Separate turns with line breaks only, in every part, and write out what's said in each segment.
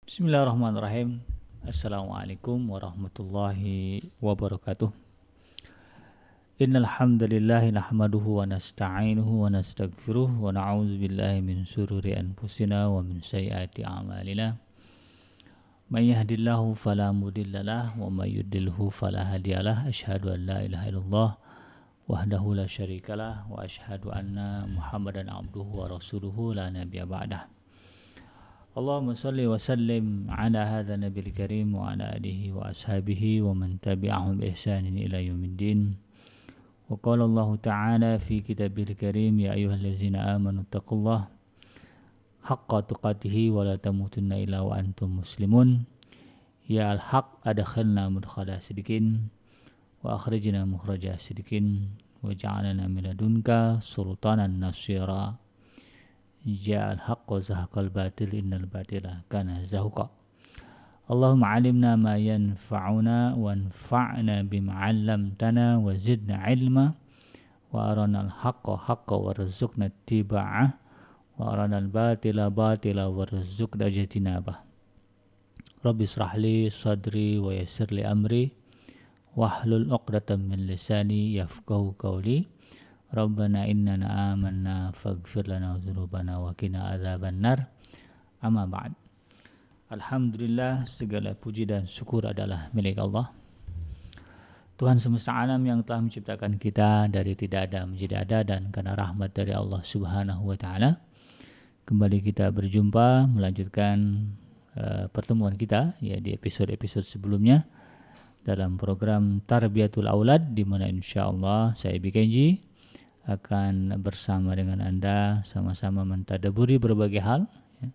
Bismillahirrahmanirrahim. Assalamualaikum warahmatullahi wabarakatuh. Innal hamdalillah nahmaduhu wa nasta'inuhu wa nastaghfiruh wa na'udzu billahi min shururi anfusina wa min sayyiati a'malina. May yahdihillahu fala mudhillalah wa may yudlilhu fala hadiyalah. Asyhadu an la ilaha illallah wahdahu la syarikalah wa asyhadu anna Muhammadan abduhu wa rasuluhu la nabiyya ba'dah. Allahumma salli wa sallim ala hadha nabil karim wa ala alihi wa ashabihi wa man tabi'ahum bi ihsanin ila yaumiddin. Wa qala Allah ta'ala fi kitabil karim ya ayyuhallazina amanu taqullaha haqqa tuqatih wa la tamutunna illa wa antum muslimun. Ya al-haq adkhalna mudkhala sidikin wa akhrijna mukhraja sidikin wa ja'alna min ladunka sultanan nasira. Ja'al haqq wa zahaqal batil innal batila kana zahuqa. Allahumma alimna ma yanfa'una wanfa'na bima 'allamtana wa zidna ilma wa arana al-haqqa haqqa warzuqna ittiba'ah wa arana al-batila batila warzuqna ijtinabah. Rabbi israh li sadri wa yassir li amri wahlul 'uqdatam min lisani yafqahu qawli. Rabbana innana amanna faghfir lana dzunubana wa qina adzabannar. Amma ba'd. Alhamdulillah, segala puji dan syukur adalah milik Allah, Tuhan semesta alam yang telah menciptakan kita dari tidak ada menjadi ada, dan karena rahmat dari Allah Subhanahu wa taala kembali kita berjumpa melanjutkan pertemuan kita ya di episode-episode sebelumnya dalam program Tarbiyatul Aulad, di mana insyaallah saya Bikenji akan bersama dengan Anda sama-sama mentadaburi berbagai hal ya,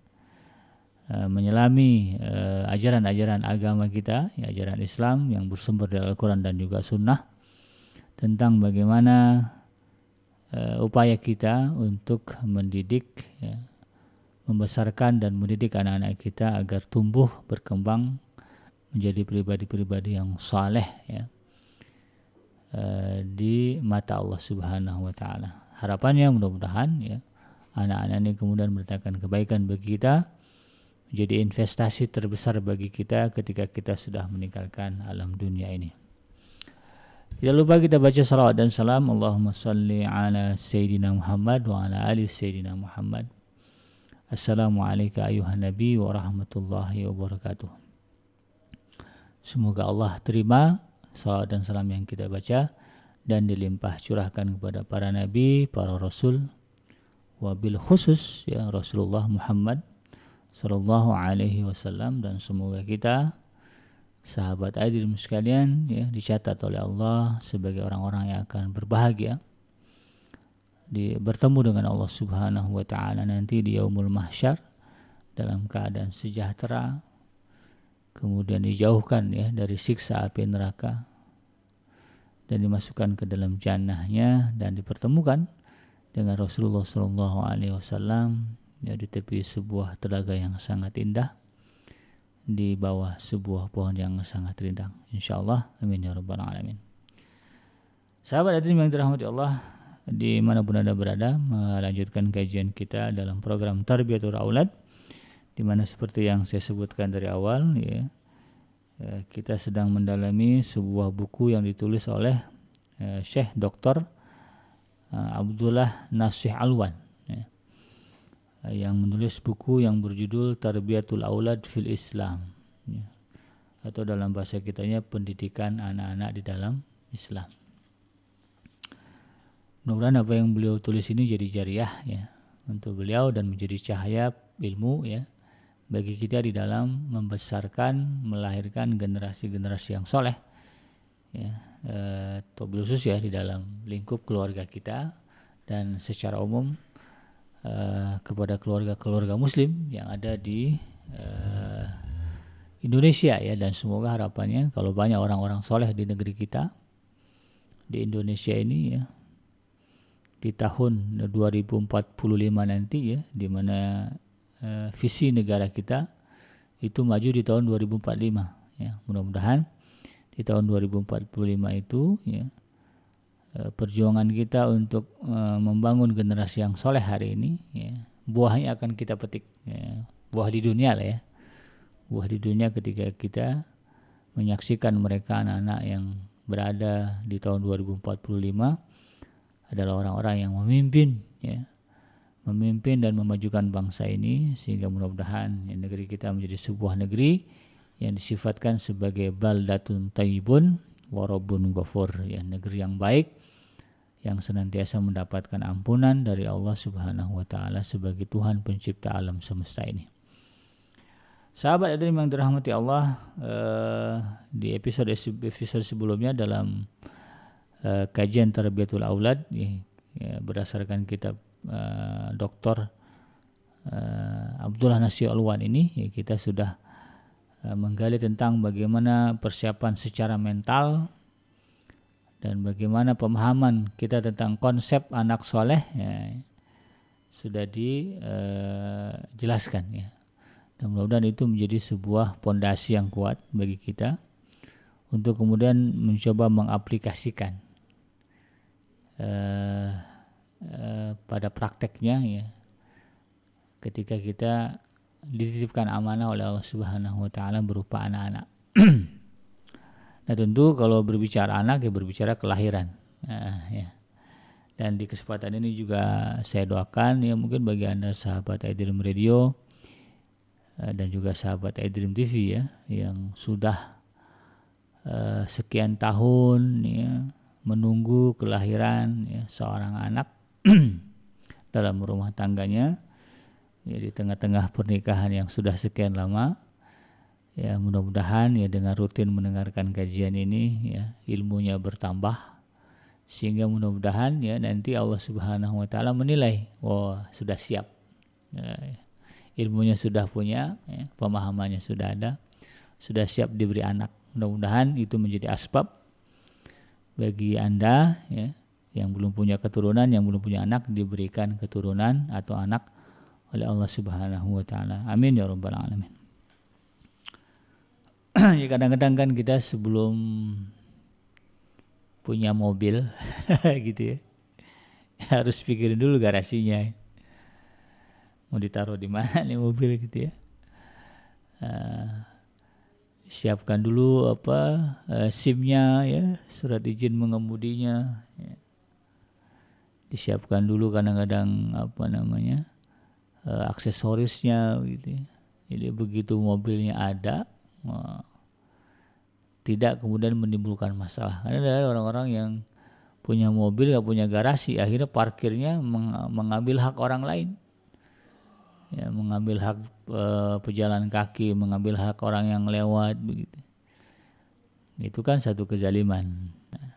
menyelami ajaran-ajaran agama kita ya, ajaran Islam yang bersumber dari Al-Quran dan juga Sunnah, tentang bagaimana upaya kita untuk mendidik ya, membesarkan dan mendidik anak-anak kita agar tumbuh berkembang menjadi pribadi-pribadi yang saleh ya, di mata Allah Subhanahu wa taala. Harapannya mudah-mudahan ya anak-anak ini kemudian mendatangkan kebaikan bagi kita, menjadi investasi terbesar bagi kita ketika kita sudah meninggalkan alam dunia ini. Tidak lupa kita baca salawat dan salam. Allahumma salli ala Sayyidina Muhammad wa ala ali Sayyidina Muhammad. Assalamualaikum ayuhan nabi wa rahmatullahi wabarakatuh. Semoga Allah terima salawat dan salam yang kita baca dan dilimpah curahkan kepada para nabi, para rasul, wabil khusus ya Rasulullah Muhammad sallallahu alaihi wasallam, dan semoga kita sahabat hadirin sekalian ya dicatat oleh Allah sebagai orang-orang yang akan berbahagia bertemu dengan Allah Subhanahu wa taala nanti di yaumul mahsyar dalam keadaan sejahtera, kemudian dijauhkan ya dari siksa api neraka dan dimasukkan ke dalam jannahnya, dan dipertemukan dengan Rasulullah sallallahu alaihi wasallam ya di tepi sebuah telaga yang sangat indah, di bawah sebuah pohon yang sangat rindang, insyaallah. Amin ya rabbal alamin. Sahabat hadirin yang dirahmati Allah, dimanapun Anda berada, melanjutkan kajian kita dalam program Tarbiyatul Aulad, di mana seperti yang saya sebutkan dari awal ya, kita sedang mendalami sebuah buku yang ditulis oleh Syekh Dr. Abdullah Nasih Alwan ya, yang menulis buku yang berjudul Tarbiyatul Aulad fil Islam ya, atau dalam bahasa kitanya pendidikan anak-anak di dalam Islam. Mudah-mudahan apa yang beliau tulis ini jadi jariah ya untuk beliau dan menjadi cahaya ilmu ya bagi kita di dalam membesarkan, melahirkan generasi-generasi yang soleh ya, terlebih khusus ya di dalam lingkup keluarga kita dan secara umum kepada keluarga-keluarga muslim yang ada di Indonesia ya, dan semoga harapannya kalau banyak orang-orang soleh di negeri kita di Indonesia ini ya di tahun 2045 nanti ya, di mana visi negara kita itu maju di tahun 2045 ya. Mudah-mudahan di tahun 2045 itu ya perjuangan kita untuk membangun generasi yang soleh hari ini ya, buahnya akan kita petik ya. Buah di dunia lah ya, Buah di dunia ketika kita menyaksikan mereka anak-anak yang berada di tahun 2045 adalah orang-orang yang memimpin, ya, memimpin dan memajukan bangsa ini, sehingga mudah-mudahan negeri kita menjadi sebuah negeri yang disifatkan sebagai baldatun thayyibun wa rabbun ghafur, ya, negeri yang baik yang senantiasa mendapatkan ampunan dari Allah Subhanahu wa taala sebagai Tuhan pencipta alam semesta ini. Sahabat hadirin yang dirahmati Allah, di episode sebelumnya dalam kajian Tarbiyatul Aulad, ya, berdasarkan kitab Dr. Abdullah Nasir Alwan ini, ya, kita sudah menggali tentang bagaimana persiapan secara mental dan bagaimana pemahaman kita tentang konsep anak soleh, ya, sudah dijelaskan, ya. Dan mudah-mudahan itu menjadi sebuah pondasi yang kuat bagi kita untuk kemudian mencoba mengaplikasikan pada prakteknya, ya, ketika kita dititipkan amanah oleh Allah Subhanahu wa taala berupa anak-anak. Nah, tentu kalau berbicara anak, ya, berbicara kelahiran. Ya. Dan di kesempatan ini juga saya doakan, ya, mungkin bagi Anda sahabat iDream Radio dan juga sahabat iDream TV, ya, yang sudah sekian tahun, ya, menunggu kelahiran, ya, seorang anak dalam rumah tangganya, ya, di tengah-tengah pernikahan yang sudah sekian lama, ya, mudah-mudahan, ya, dengan rutin mendengarkan kajian ini, ya, ilmunya bertambah, sehingga mudah-mudahan, ya, nanti Allah Subhanahu wa taala menilai, wah, sudah siap, ya, ilmunya sudah punya, ya, pemahamannya sudah ada, sudah siap diberi anak. Mudah-mudahan itu menjadi asbab bagi Anda, ya, yang belum punya keturunan, yang belum punya anak, diberikan keturunan atau anak oleh Allah Subhanahu wa taala. Amin ya rabbal alamin. Ya, kadang-kadang kan kita sebelum punya mobil gitu, ya, harus pikirin dulu garasinya, mau ditaruh di mana nih mobil gitu, ya. Siapkan dulu SIM-nya, ya, surat izin mengemudinya, ya. Disiapkan dulu kadang-kadang aksesorisnya gitu, ya. Jadi begitu mobilnya ada, tidak kemudian menimbulkan masalah. Karena ada orang-orang yang punya mobil gak punya garasi, akhirnya parkirnya mengambil hak orang lain, ya, mengambil hak pejalan kaki, mengambil hak orang yang lewat begitu. Itu kan satu kezaliman. Nah,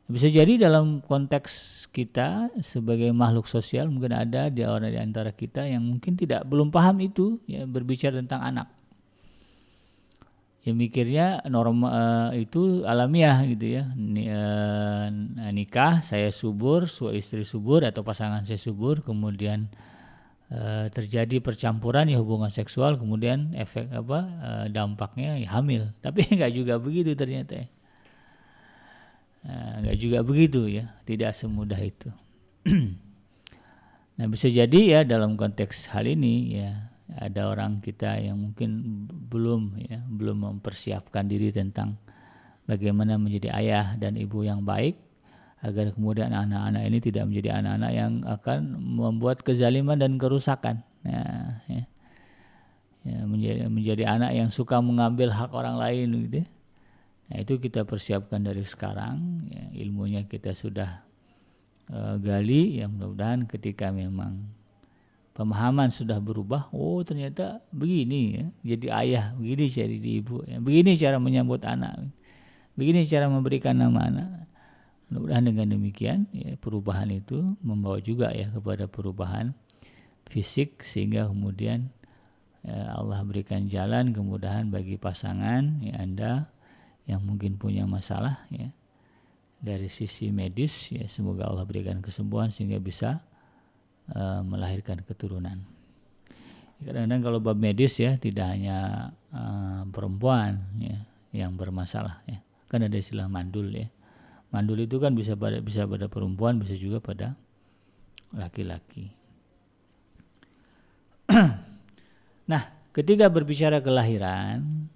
bisa jadi dalam konteks kita sebagai makhluk sosial mungkin ada di antara kita yang mungkin belum paham itu, ya, berbicara tentang anak. Ya, mikirnya itu alamiah gitu, ya. Nikah, saya subur, istri subur atau pasangan saya subur, kemudian terjadi percampuran, ya, hubungan seksual, kemudian efek dampaknya, ya, hamil. Tapi nggak juga begitu ternyata, ya. Nggak juga begitu, ya, tidak semudah itu. Nah, bisa jadi, ya, dalam konteks hal ini, ya, ada orang kita yang mungkin belum mempersiapkan diri tentang bagaimana menjadi ayah dan ibu yang baik, agar kemudian anak-anak ini tidak menjadi anak-anak yang akan membuat kezaliman dan kerusakan. Ya, menjadi anak yang suka mengambil hak orang lain gitu. Nah, itu kita persiapkan dari sekarang, ya, ilmunya kita sudah gali, ya, mudah-mudahan ketika memang pemahaman sudah berubah, oh ternyata begini, ya, jadi ayah, begini jadi ibu, ya, begini cara menyambut anak, begini cara memberikan nama anak. Mudah-mudahan dengan demikian, ya, perubahan itu membawa juga, ya, kepada perubahan fisik, sehingga kemudian, ya, Allah berikan jalan kemudahan bagi pasangan, ya, Anda yang mungkin punya masalah, ya, dari sisi medis, ya, semoga Allah berikan kesembuhan sehingga bisa melahirkan keturunan. Kadang-kadang kalau bab medis, ya, tidak hanya perempuan, ya, yang bermasalah, ya. Kan ada istilah mandul, ya. Mandul itu kan bisa pada perempuan, bisa juga pada laki-laki. Nah, ketika berbicara kelahiran,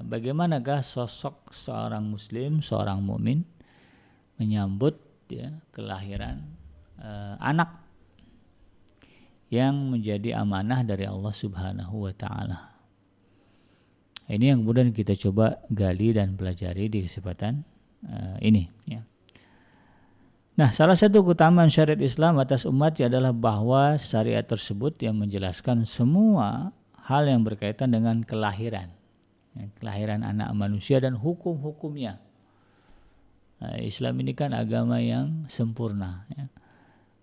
bagaimanakah sosok seorang muslim, seorang mukmin menyambut ya kelahiran anak yang menjadi amanah dari Allah Subhanahu wa taala. Ini yang kemudian kita coba gali dan pelajari di kesempatan ini ya. Nah, salah satu keutamaan syariat Islam atas umat adalah bahwa syariat tersebut yang menjelaskan semua hal yang berkaitan dengan kelahiran, ya, kelahiran anak manusia dan hukum-hukumnya. Nah, Islam ini kan agama yang sempurna.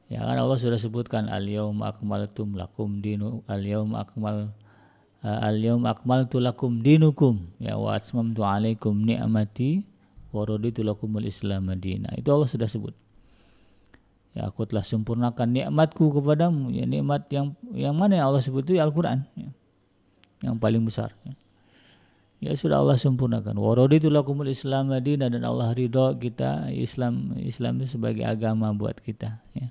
Ya kan Allah sudah sebutkan al-yauma akmaltu lakum dinu al-yauma akmaltu lakum dinukum ya wa atmamtu alaikum ni'mati wa raditu lakumul Islam madina. Itu Allah sudah sebut. Ya, aku telah sempurnakan nikmatku kepadamu. Ya, nikmat yang mana yang Allah sebut itu Al-Quran, ya, yang paling besar. Ya sudah Allah sempurnakan. Wa raditu lakumul Islam madina, dan Allah ridho kita Islam itu sebagai agama buat kita. Ya.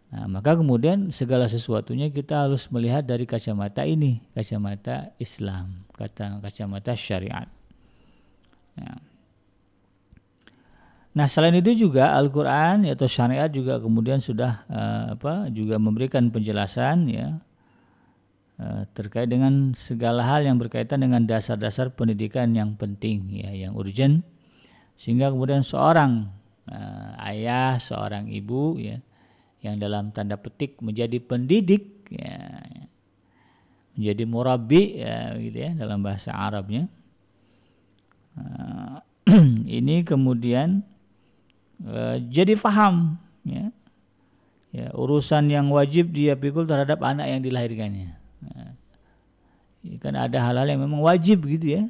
Nah, maka kemudian segala sesuatunya kita harus melihat dari kacamata ini, kacamata Islam, kacamata syariat. Ya. Nah, selain itu juga Al-Quran atau syariat juga kemudian sudah juga memberikan penjelasan ya terkait dengan segala hal yang berkaitan dengan dasar-dasar pendidikan yang penting ya, yang urgent, sehingga kemudian seorang ayah, seorang ibu ya yang dalam tanda petik menjadi pendidik ya, menjadi murabbi ya gitu ya dalam bahasa Arabnya. Ini kemudian jadi faham ya urusan yang wajib dia pikul terhadap anak yang dilahirkannya. Kan ada hal-hal yang memang wajib gitu ya,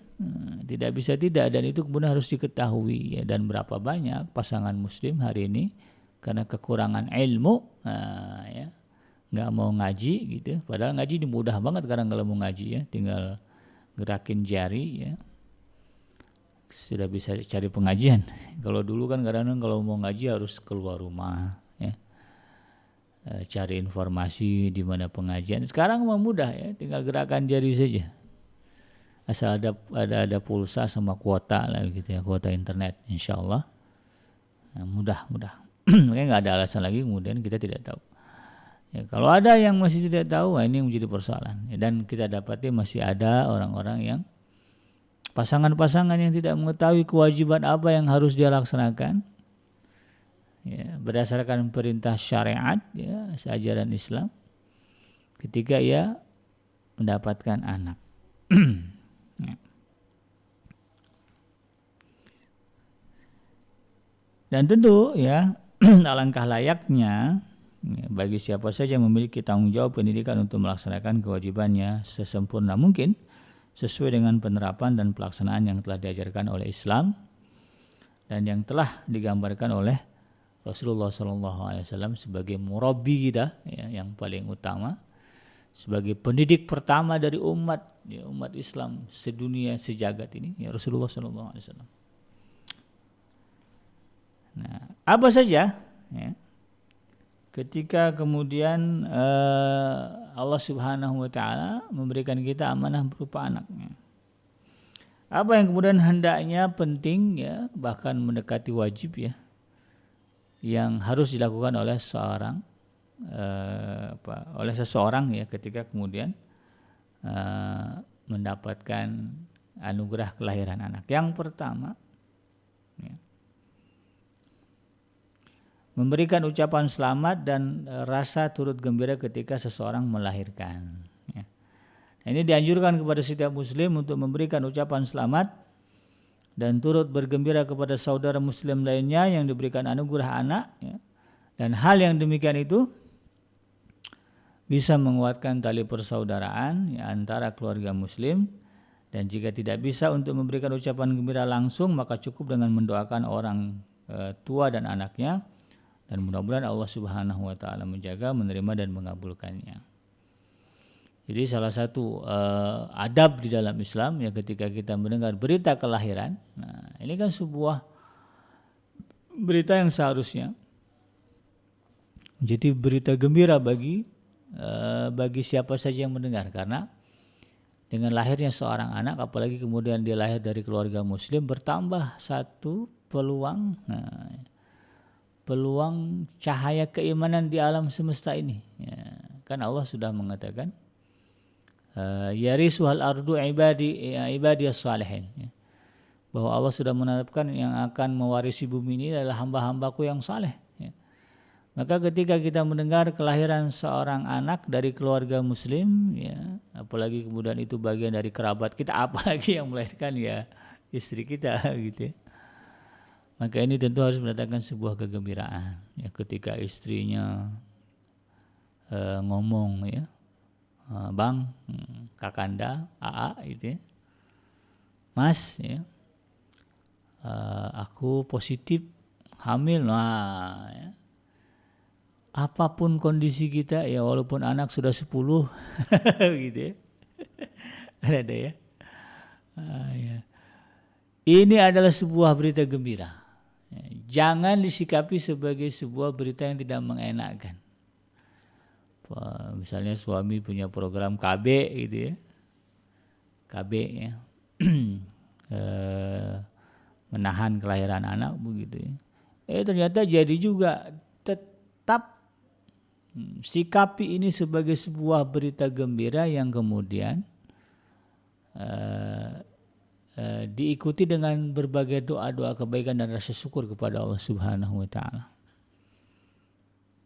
tidak bisa tidak, dan itu kemudian harus diketahui ya. Dan berapa banyak pasangan muslim hari ini karena kekurangan ilmu ya nggak mau ngaji gitu, padahal ngaji ini mudah banget sekarang kalau mau ngaji ya, tinggal gerakin jari ya sudah bisa cari pengajian. Kalau dulu kan kadang-kadang kalau mau ngaji harus keluar rumah ya, cari informasi di mana pengajian. Sekarang mah mudah ya, tinggal gerakan jari saja, asal ada pulsa sama kuota lah gitu ya, kuota internet, insya Allah mudah. Makanya nggak ada alasan lagi kemudian kita tidak tahu ya. Kalau ada yang masih tidak tahu, ini menjadi persoalan ya. Dan kita dapati masih ada orang-orang yang pasangan-pasangan yang tidak mengetahui kewajiban apa yang harus dia laksanakan ya, berdasarkan perintah syariat ya, seajaran Islam ketika ia mendapatkan anak. Ya. Dan tentu ya alangkah layaknya ya, bagi siapa saja yang memiliki tanggung jawab pendidikan untuk melaksanakan kewajibannya sesempurna mungkin sesuai dengan penerapan dan pelaksanaan yang telah diajarkan oleh Islam dan yang telah digambarkan oleh Rasulullah SAW sebagai murabbi kita ya, yang paling utama, sebagai pendidik pertama dari umat ya, umat Islam sedunia sejagat ini ya, Rasulullah SAW. Nah, apa saja ya, ketika kemudian Allah Subhanahu wa taala memberikan kita amanah berupa anaknya. Apa yang kemudian hendaknya penting ya, bahkan mendekati wajib ya, yang harus dilakukan oleh seseorang ya ketika kemudian mendapatkan anugerah kelahiran anak. Yang pertama ya, memberikan ucapan selamat dan rasa turut gembira ketika seseorang melahirkan. Ya. Ini dianjurkan kepada setiap muslim untuk memberikan ucapan selamat dan turut bergembira kepada saudara muslim lainnya yang diberikan anugerah anak. Ya. Dan hal yang demikian itu bisa menguatkan tali persaudaraan ya, antara keluarga muslim. Dan jika tidak bisa untuk memberikan ucapan gembira langsung, maka cukup dengan mendoakan orang tua dan anaknya. Dan mudah-mudahan Allah Subhanahu wa taala menjaga, menerima dan mengabulkannya. Jadi salah satu adab di dalam Islam ya ketika kita mendengar berita kelahiran. Nah, ini kan sebuah berita yang seharusnya jadi berita gembira bagi siapa saja yang mendengar, karena Dengan lahirnya seorang anak, apalagi kemudian dia lahir dari keluarga muslim, bertambah satu peluang, peluang cahaya keimanan di alam semesta ini. Ya, kan Allah sudah mengatakan, yarisuhal ardu ibadiyas salihin. Ya, bahwa Allah sudah menetapkan yang akan mewarisi bumi ini adalah hamba-hambaku yang saleh. Ya. Maka ketika kita mendengar kelahiran seorang anak dari keluarga muslim, ya, apalagi kemudian itu bagian dari kerabat kita, apalagi yang melahirkan ya istri kita gitu ya. Maka ini tentu harus mendatangkan sebuah kegembiraan ya, ketika istrinya ngomong ya, Bang, Kakanda, AA gitu ya, Mas ya, aku positif hamil, nah ya. Apapun kondisi kita ya, walaupun anak sudah 10 gitu ya. Ada ya. Ya. Ini adalah sebuah berita gembira. Ya, jangan disikapi sebagai sebuah berita yang tidak mengenakan. Misalnya suami punya program KB gitu ya. KB ya. Menahan kelahiran anak begitu ya. Ternyata jadi juga. Tetap sikapi ini sebagai sebuah berita gembira yang kemudian diikuti dengan berbagai doa-doa kebaikan dan rasa syukur kepada Allah Subhanahu wa taala.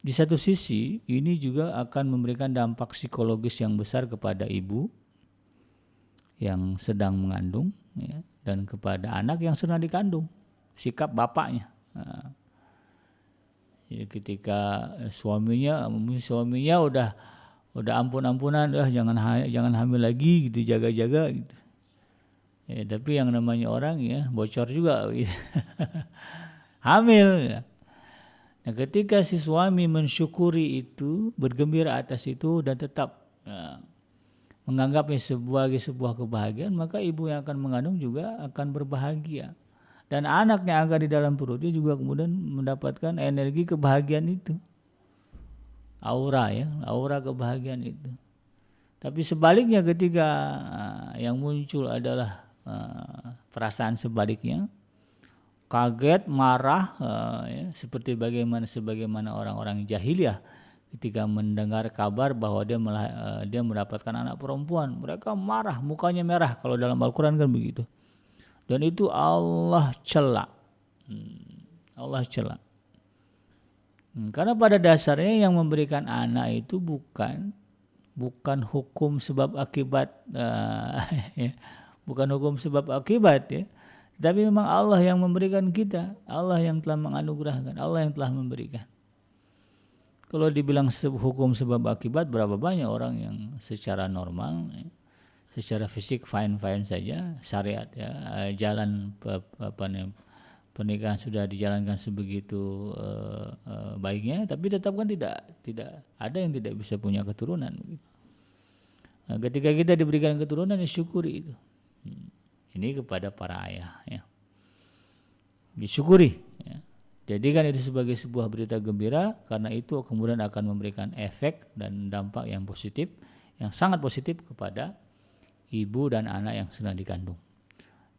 Di satu sisi ini juga akan memberikan dampak psikologis yang besar kepada ibu yang sedang mengandung ya, dan kepada anak yang sedang dikandung, sikap bapaknya. Ya, ketika suaminya udah ampun-ampunan, jangan hamil lagi gitu, jaga-jaga gitu. Ya, tapi yang namanya orang ya bocor juga gitu. Hamil ya. Nah, ketika si suami mensyukuri itu, bergembira atas itu dan tetap menganggapnya sebagai sebuah kebahagiaan, maka ibu yang akan mengandung juga akan berbahagia. Dan anak yang akan di dalam perutnya juga kemudian mendapatkan energi kebahagiaan itu. Aura ya, aura kebahagiaan itu. Tapi sebaliknya ketika yang muncul adalah perasaan sebaliknya, kaget, marah, ya, seperti sebagaimana orang-orang jahiliyah ketika mendengar kabar bahwa dia mendapatkan anak perempuan, mereka marah, mukanya merah, kalau dalam Al-Quran kan begitu. Dan itu Allah cela. Allah cela. Karena pada dasarnya yang memberikan anak itu bukan hukum sebab akibat, ya, bukan hukum sebab akibat ya. Tapi memang Allah yang memberikan kita, Allah yang telah menganugerahkan, Allah yang telah memberikan. Kalau dibilang hukum sebab akibat, berapa banyak orang yang secara normal ya, secara fisik fine saja, syariat ya, jalan pernikahan sudah dijalankan sebegitu baiknya, tapi tetap kan tidak ada yang tidak bisa punya keturunan. Nah, ketika kita diberikan keturunan, ya syukuri itu. Ini kepada para ayah ya, disyukuri ya. Jadikan itu sebagai sebuah berita gembira, karena itu kemudian akan memberikan efek dan dampak yang positif, yang sangat positif kepada ibu dan anak yang sedang dikandung.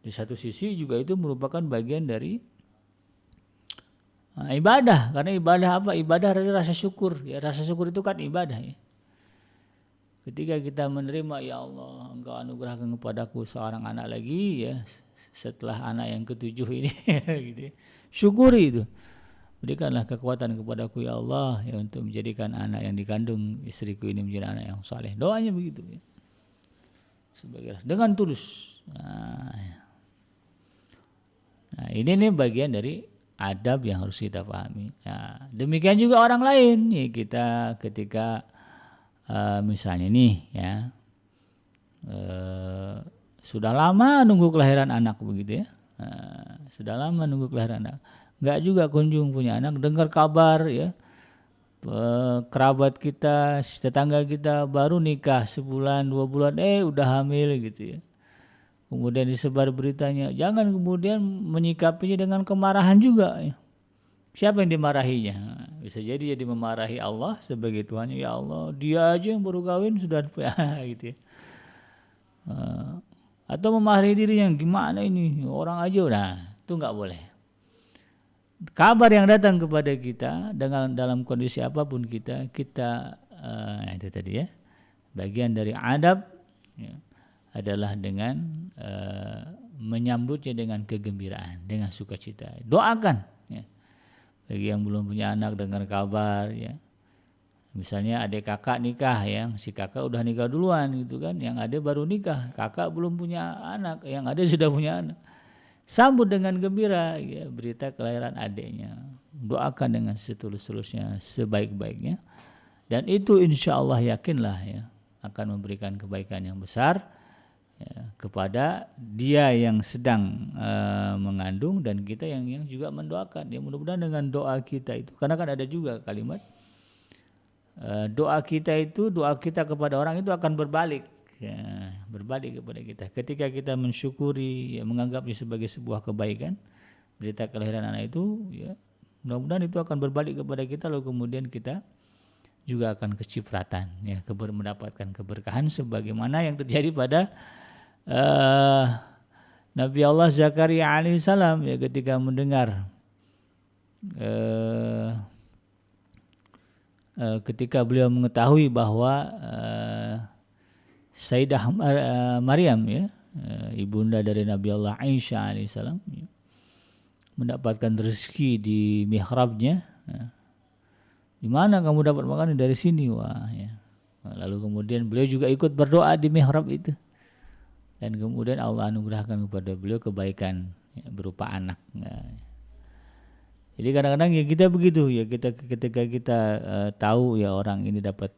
Di satu sisi juga itu merupakan bagian dari ibadah, karena ibadah apa? Ibadah adalah rasa syukur. Ya, rasa syukur itu kan ibadah ya. Ketika kita menerima, ya Allah, Engkau anugerahkan kepadaku seorang anak lagi ya, setelah anak yang ketujuh ini gitu ya. Syukuri itu. Berikanlah kekuatan kepadaku ya Allah ya, untuk menjadikan anak yang dikandung istriku ini menjadi anak yang saleh. Doanya begitu ya. Sebagai dengan tulus. Nah, ini nih bagian dari adab yang harus kita pahami. Nah, demikian juga orang lain ya, kita ketika misalnya nih ya, sudah lama nunggu kelahiran anak begitu ya, sudah lama nunggu kelahiran anak, nggak juga kunjung punya anak, dengar kabar ya, kerabat kita, tetangga kita baru nikah sebulan 2 bulan, udah hamil gitu ya. Kemudian disebar beritanya, jangan kemudian menyikapinya dengan kemarahan juga ya. Siapa yang dimarahinya? Bisa jadi memarahi Allah sebagai Tuhannya. Ya Allah, dia aja yang baru kawin sudah gitu ya. atau memarahi diri yang gimana ini orang aja, nah itu nggak boleh. Kabar yang datang kepada kita dalam kondisi apapun kita itu tadi ya, bagian dari adab ya, adalah dengan menyambutnya dengan kegembiraan, dengan sukacita. Doakan ya. Bagi yang belum punya anak dengar kabar ya, misalnya adik kakak nikah ya, si kakak udah nikah duluan gitu kan, yang ada baru nikah, kakak belum punya anak, yang ada sudah punya anak. Sambut dengan gembira ya, berita kelahiran adiknya. Doakan dengan setulus-tulusnya, sebaik-baiknya. Dan itu insya Allah yakinlah ya, akan memberikan kebaikan yang besar ya, kepada dia yang sedang mengandung dan kita yang juga mendoakan. Ya mudah-mudahan dengan doa kita itu, karena kan ada juga kalimat doa kita kepada orang itu akan berbalik ya, berbalik kepada kita. Ketika kita mensyukuri ya, menganggapnya sebagai sebuah kebaikan berita kelahiran anak itu ya, mudah-mudahan itu akan berbalik kepada kita, lalu kemudian kita juga akan kecipratan ya, mendapatkan keberkahan sebagaimana yang terjadi pada Nabi Allah Zakaria alaihissalam ya, ketika mendengar ketika beliau mengetahui bahwa Sayyidah Maryam ya, ibunda dari Nabi Allah Isa alaihissalam ya, mendapatkan rezeki di mihrabnya ya. Di mana kamu dapat makan? Dari sini. Wah ya. Lalu kemudian beliau juga ikut berdoa di mihrab itu, dan kemudian Allah anugerahkan kepada beliau kebaikan ya, berupa anak ya. Jadi kadang-kadang ya kita begitu ya, ketika kita tahu ya orang ini dapat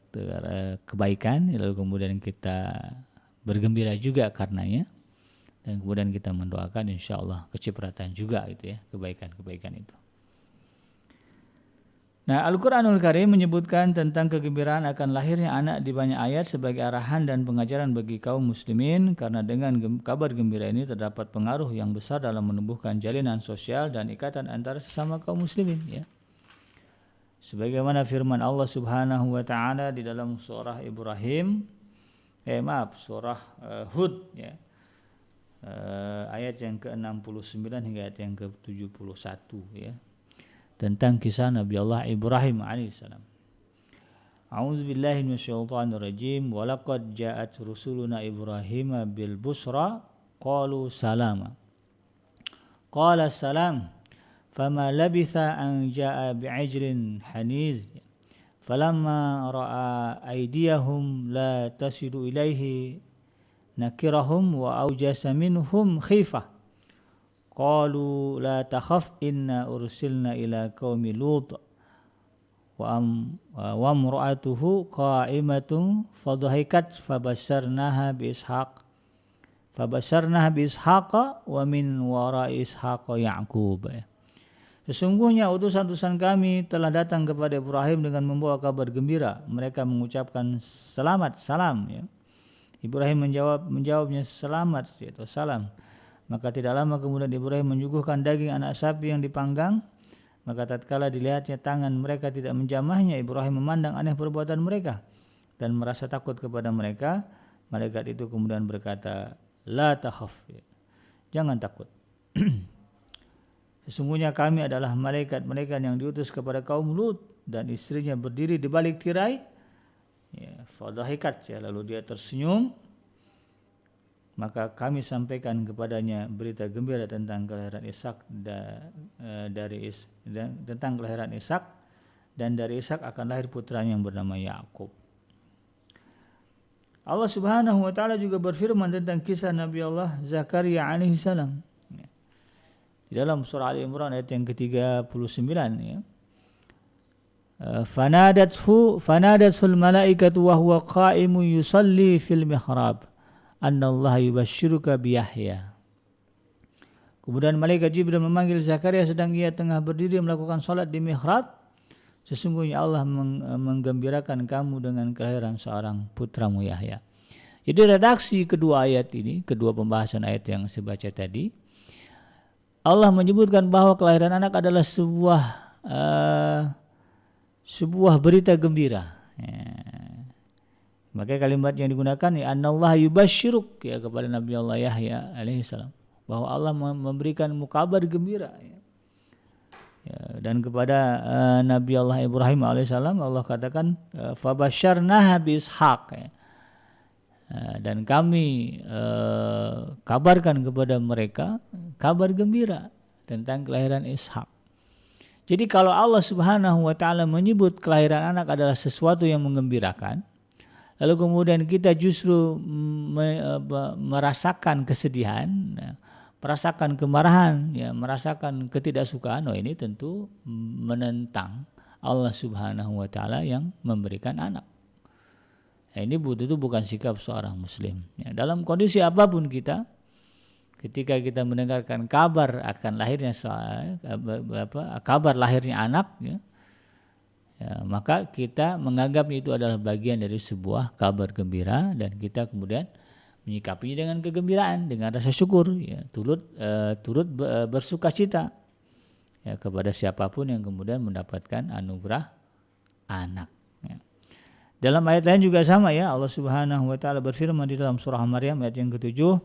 kebaikan ya, lalu kemudian kita bergembira juga karenanya, dan kemudian kita mendoakan insya Allah kecipratan juga itu ya, kebaikan-kebaikan itu. Nah, Al-Quranul Karim menyebutkan tentang kegembiraan akan lahirnya anak di banyak ayat sebagai arahan dan pengajaran bagi kaum muslimin, karena dengan kabar gembira ini terdapat pengaruh yang besar dalam menumbuhkan jalinan sosial dan ikatan antara sesama kaum muslimin ya. Sebagaimana firman Allah Subhanahu wa taala di dalam surah surah Hud ya. Ayat yang ke-69 hingga ayat yang ke-71 ya. Tentang kisah Nabi Allah Ibrahim alaihissalam. A'udzubillahi minasyaitonirrajim. Walaqad ja'at rusuluna Ibrahim bil busra qalu salama. Qala salam. Fama labitha an ja'a bi'ajlin haniz. Falamma ra'a aydiyahum la tasilu ilaihi nakirahum wa aujasa minhum khifah. Qalu la takhaf inna ursilna ila qaumi Lut wa imra'atuhu qa'imatun fadhahikat fabasyarnaha bi Ishaqa wa min wara'i Ishaqa Ya'qub. Sesungguhnya utusan-utusan kami telah datang kepada Ibrahim dengan membawa kabar gembira. Mereka mengucapkan selamat, salam ya. Ibrahim menjawabnya selamat yaitu salam. Maka tidak lama kemudian Ibrahim menyuguhkan daging anak sapi yang dipanggang. Maka tatkala dilihatnya tangan mereka tidak menjamahnya, Ibrahim memandang aneh perbuatan mereka dan merasa takut kepada mereka. Malaikat itu kemudian berkata, La takhaf, jangan takut. Sesungguhnya kami adalah malaikat-malaikat yang diutus kepada kaum Lut, dan istrinya berdiri di balik tirai. Fadhahikat, lalu dia tersenyum. Maka kami sampaikan kepadanya berita gembira tentang kelahiran Ishak tentang kelahiran Ishak, dan dari Ishak akan lahir putranya yang bernama Ya'qub. Allah Subhanahu wa taala juga berfirman tentang kisah Nabi Allah Zakaria alaihissalam di dalam surah Ali Imran ayat yang ke-39 ya. Fanadatul malaikatu wa huwa qa'imun yusalli fil mihrab. Annallaha yubashshiruka bi Yahya. Kemudian malaikat Jibril memanggil Zakaria sedang ia tengah berdiri melakukan salat di mihrab. Sesungguhnya Allah menggembirakan kamu dengan kelahiran seorang putramu Yahya. Jadi redaksi kedua ayat ini, kedua pembahasan ayat yang saya baca tadi, Allah menyebutkan bahwa kelahiran anak adalah sebuah berita gembira. Maka kalimat yang digunakan ya annallah yubasyiruk ya kepada Nabi Allah Yahya alaihissalam, bahwa Allah memberikanmu kabar gembira ya. Ya, dan kepada Nabi Allah Ibrahim alaihissalam Allah katakan fabasyarnaha bi Ishaq ya. Dan kami kabarkan kepada mereka kabar gembira tentang kelahiran Ishak. Jadi kalau Allah Subhanahu wa taala menyebut kelahiran anak adalah sesuatu yang menggembirakan, lalu kemudian kita justru merasakan kesedihan, merasakan kemarahan, ya, merasakan ketidaksukaan, ini tentu menentang Allah Subhanahu wa taala yang memberikan anak. Ini itu bukan sikap seorang muslim. Ya, dalam kondisi apapun kita, ketika kita mendengarkan kabar akan lahirnya kabar lahirnya anak, ya, maka kita menganggap itu adalah bagian dari sebuah kabar gembira dan kita kemudian menyikapinya dengan kegembiraan, dengan rasa syukur, ya, turut bersukacita ya, kepada siapapun yang kemudian mendapatkan anugerah anak. Ya. Dalam ayat lain juga sama ya, Allah Subhanahu wa taala berfirman di dalam surah Maryam ayat yang ke-7,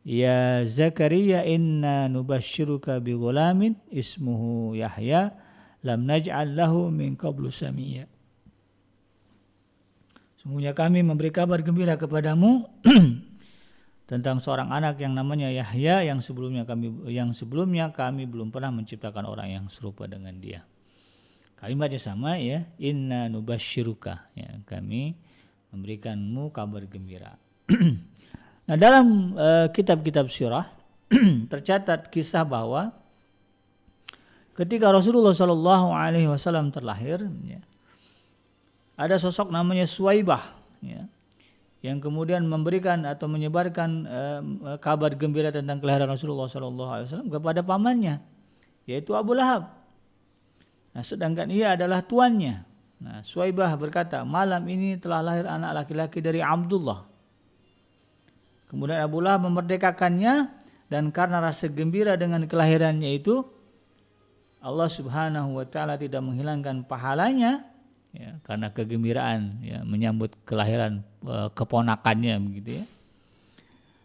ya Zakaria inna nubasyiruka bi ghulamin ismuhu Yahya lam naj'al lahu min qablu samiyya. Sungguhnya kami memberi kabar gembira kepadamu tentang seorang anak yang namanya Yahya yang sebelumnya kami belum pernah menciptakan orang yang serupa dengan dia. Kalimatnya sama ya, inna nubasyiruka ya, kami memberikanmu kabar gembira. Nah, dalam kitab-kitab sirah tercatat kisah bahwa ketika Rasulullah SAW terlahir, ya, ada sosok namanya Suwaibah, ya, yang kemudian memberikan atau menyebarkan kabar gembira tentang kelahiran Rasulullah SAW kepada pamannya, yaitu Abu Lahab. Nah, sedangkan ia adalah tuannya. Nah, Suwaibah berkata, malam ini telah lahir anak laki-laki dari Abdullah. Kemudian Abu Lahab memerdekakannya, dan karena rasa gembira dengan kelahirannya itu, Allah Subhanahu wa taala tidak menghilangkan pahalanya, ya, karena kegembiraan ya, menyambut kelahiran keponakannya begitu ya.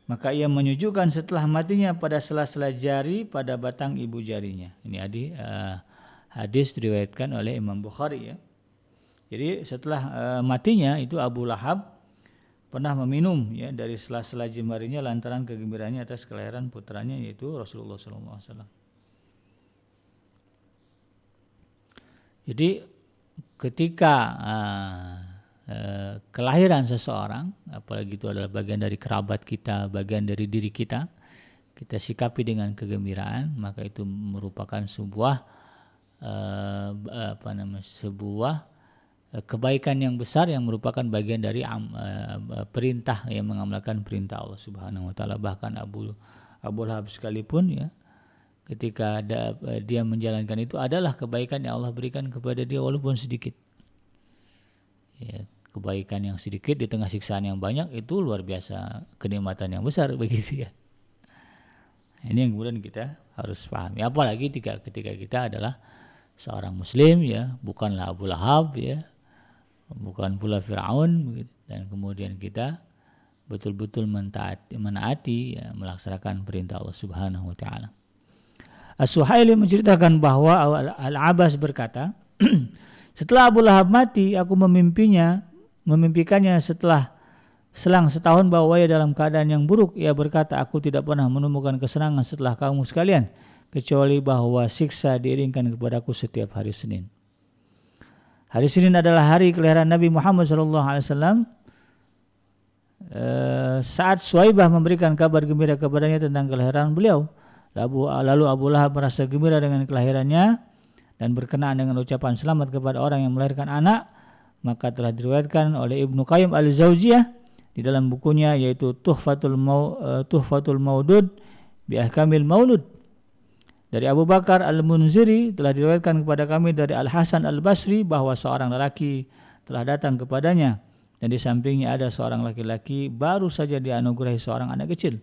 Maka ia menyujukkan setelah matinya pada sela-sela jari pada batang ibu jarinya. Ini hadis diriwayatkan oleh Imam Bukhari ya. Jadi setelah matinya itu Abu Lahab pernah meminum ya dari sela-sela jemarinya lantaran kegembiraannya atas kelahiran putranya yaitu Rasulullah SAW. Jadi ketika kelahiran seseorang, apalagi itu adalah bagian dari kerabat kita, bagian dari diri kita, kita sikapi dengan kegembiraan, maka itu merupakan sebuah kebaikan yang besar yang merupakan bagian dari perintah yang mengamalkan perintah Allah Subhanahu wa taala. Bahkan Abu Lahab sekalipun ya, ketika dia menjalankan itu adalah kebaikan yang Allah berikan kepada dia walaupun sedikit. Ya, kebaikan yang sedikit di tengah siksaan yang banyak itu luar biasa kenikmatan yang besar begitu ya. Ini yang kemudian kita harus pahami. Apalagi ketika kita adalah seorang muslim ya, bukanlah Abu Lahab ya, bukan pula Fir'aun begitu. Dan kemudian kita betul-betul menaati ya, melaksanakan perintah Allah Subhanahu wa taala. As-Suhaili menceritakan bahwa Al-Abbas berkata, setelah Abu Lahab mati, aku memimpikannya setelah selang setahun bahwa ia dalam keadaan yang buruk. Ia berkata, aku tidak pernah menemukan kesenangan setelah kamu sekalian, kecuali bahwa siksa diiringkan kepadaku setiap hari Senin. Hari Senin adalah hari kelahiran Nabi Muhammad SAW. Saat Suwaibah memberikan kabar gembira kepadanya tentang kelahiran beliau, lalu Abu Lahab merasa gembira dengan kelahirannya dan berkenaan dengan ucapan selamat kepada orang yang melahirkan anak, maka telah diriwayatkan oleh Ibnu Qayyim Al-Jauziyah di dalam bukunya yaitu Tuhfatul Maudud bi Ahkamil Maulud. Dari Abu Bakar Al-Munziri telah diriwayatkan kepada kami dari Al-Hasan Al-Basri bahwa seorang lelaki telah datang kepadanya dan di sampingnya ada seorang laki-laki baru saja dianugerahi seorang anak kecil.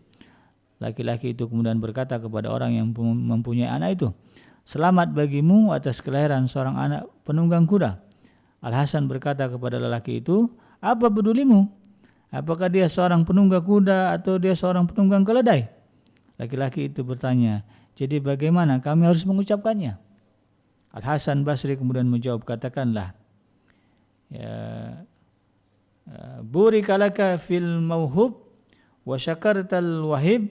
Laki-laki itu kemudian berkata kepada orang yang mempunyai anak itu, selamat bagimu atas kelahiran seorang anak penunggang kuda. Al-Hasan berkata kepada lelaki itu, Apa pedulimu? Apakah dia seorang penunggang kuda atau dia seorang penunggang keledai? Laki-laki itu bertanya, jadi bagaimana kami harus mengucapkannya? Al-Hasan Basri kemudian menjawab, katakanlah, ya, burika laka fil mauhub wa syakartal wahib